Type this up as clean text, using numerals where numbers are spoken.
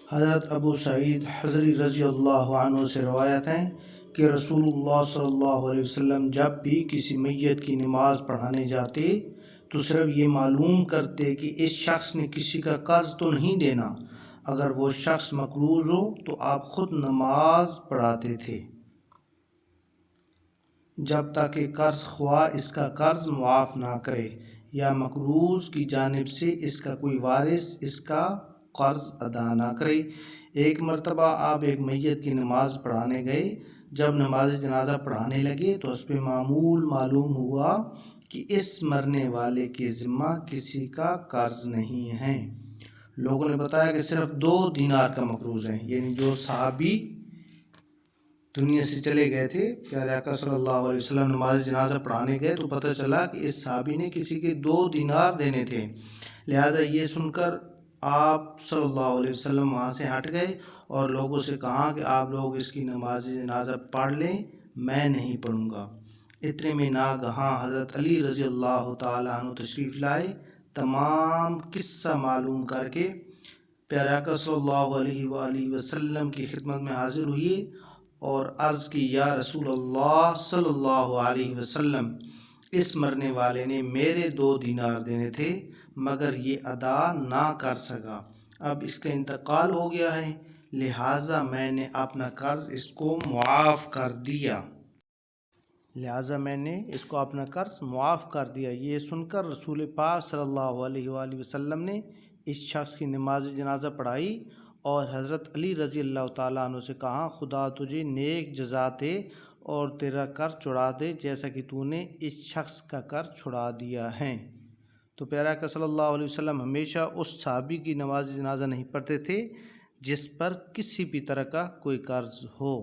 حضرت ابو سعید خدری رضی اللہ عنہ سے روایت ہے کہ رسول اللہ صلی اللہ علیہ وسلم جب بھی کسی میت کی نماز پڑھانے جاتے تو صرف یہ معلوم کرتے کہ اس شخص نے کسی کا قرض تو نہیں دینا۔ اگر وہ شخص مقروض ہو تو آپ خود نماز پڑھاتے تھے جب تک کہ قرض خواہ اس کا قرض معاف نہ کرے یا مقروض کی جانب سے اس کا کوئی وارث اس کا قرض ادا نہ کرے۔ ایک مرتبہ آپ ایک میت کی نماز پڑھانے گئے۔ جب نماز جنازہ پڑھانے لگے تو اس پہ معلوم ہوا کہ اس مرنے والے کے ذمہ کسی کا قرض نہیں ہے۔ لوگوں نے بتایا کہ صرف 2 دینار کا مقروض ہے، یعنی جو صحابی دنیا سے چلے گئے تھے، پیارے آقا صلی اللہ علیہ وسلم نماز جنازہ پڑھانے گئے تو پتہ چلا کہ اس صحابی نے کسی کے 2 دینار دینے تھے۔ لہذا یہ سن کر آپ صلی اللہ علیہ وسلم وہاں سے ہٹ گئے اور لوگوں سے کہا کہ آپ لوگ اس کی نماز جنازہ پڑھ لیں، میں نہیں پڑھوں گا۔ اتنے میں ناگہاں حضرت علی رضی اللہ تعالیٰ عنہ تشریف لائے، تمام قصہ معلوم کر کے پیارے آقا صلی اللہ علیہ وآلہ وسلم کی خدمت میں حاضر ہوئے اور عرض کی، یا رسول اللہ صلی اللہ علیہ وسلم، اس مرنے والے نے میرے 2 دینار دینے تھے مگر یہ ادا نہ کر سکا۔ اب اس کا انتقال ہو گیا ہے، لہٰذا میں نے اپنا قرض اس کو معاف کر دیا۔ یہ سن کر رسول پاک صلی اللہ علیہ وآلہ وسلم نے اس شخص کی نماز جنازہ پڑھائی اور حضرت علی رضی اللہ تعالیٰ عنہ سے کہا، خدا تجھے نیک جزا دے اور تیرا قرض چھڑا دے جیسا کہ تو نے اس شخص کا قرض چھڑا دیا ہے۔ تو پیارے آقا صلی اللہ علیہ وسلم ہمیشہ اس صحابی کی نماز جنازہ نہیں پڑھتے تھے جس پر کسی بھی طرح کا کوئی قرض ہو۔